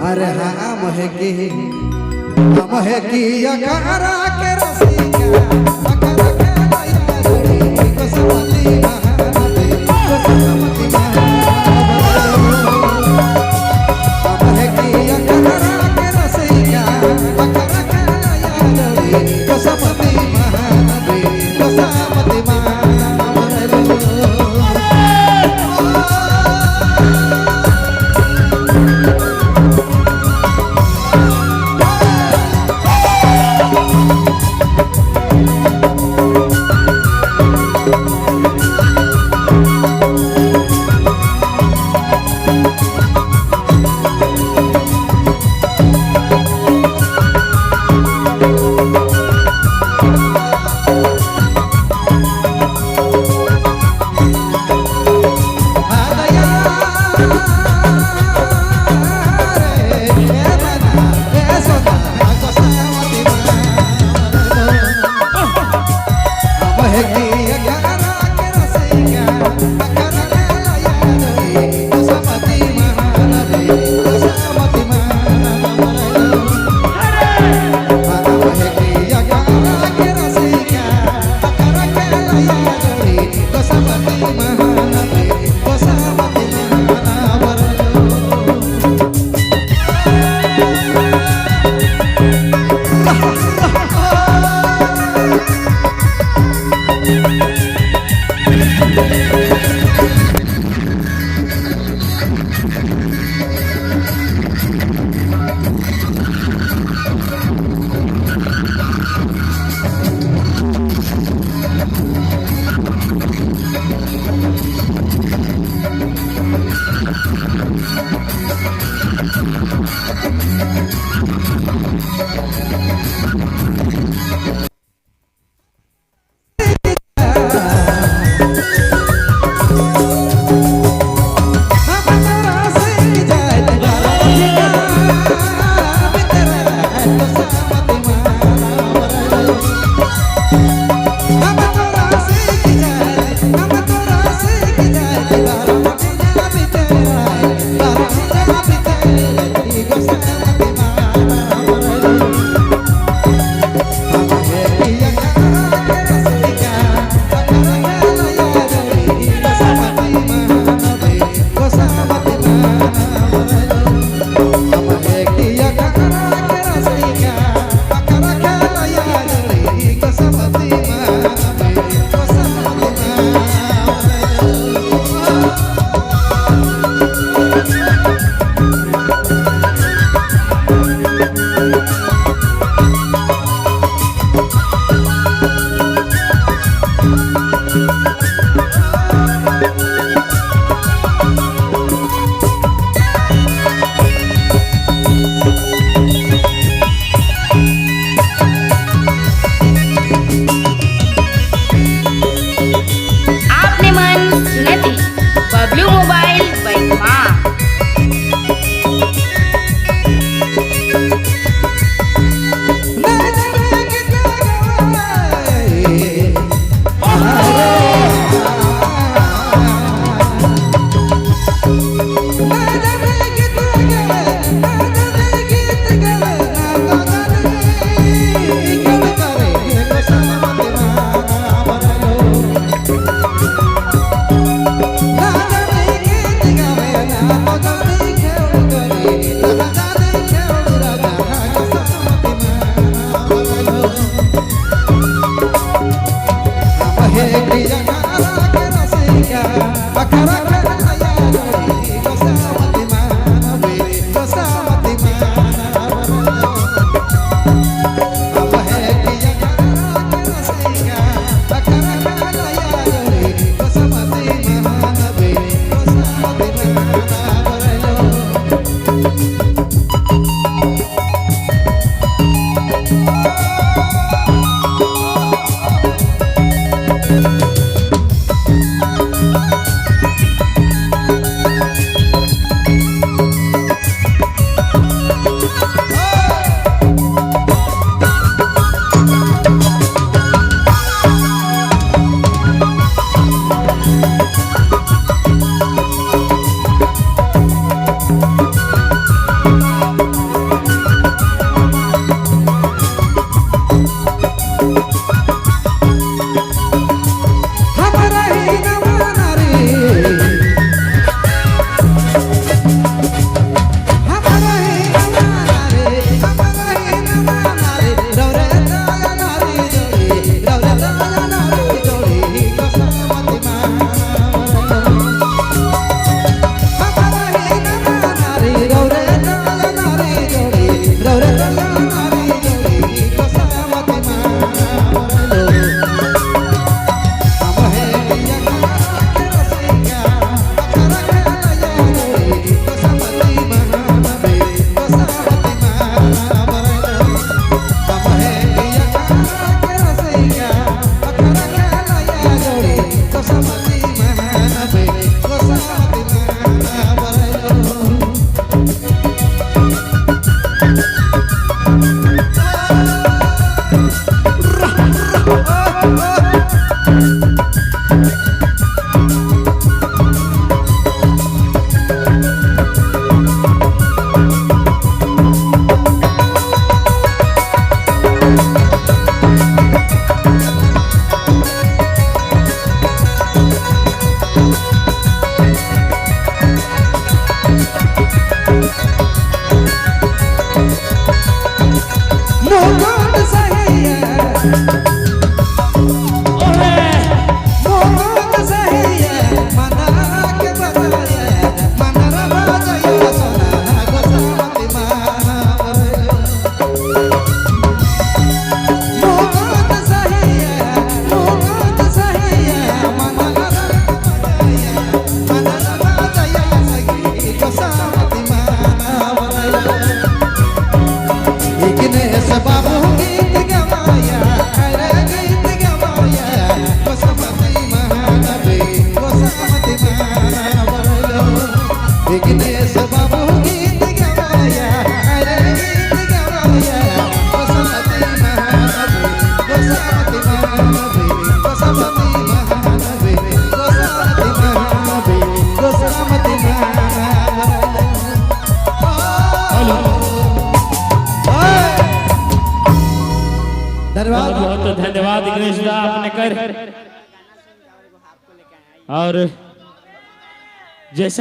अरे हम है कि अकारा के रसिया अकारा के लाया जोड़ी कसमती महानदी कसमती हम है कि अकारा के रसिया अकारा के लाया जोड़ी कसमती महानदी कसमती मोहन सहिया मोहन सहिया मना के बनाया मनरा बाजया सोना गोसावती माना मोहन सहिया मनरा बाजया मनरा बाजया सगी गोसावती माना इकने बाबू गीत गवाया अरे गीत गवाया गोसावती महानबी गोसावती महानबी इकने बाबू गीत गवाया अरे गीत गवाया गोसावती महानबी गोसावती महानबी गोसावती महानबी गोसावती महानबी गोसावती बहुत बहुत धन्यवाद गणेश दा आपने कर और जैसे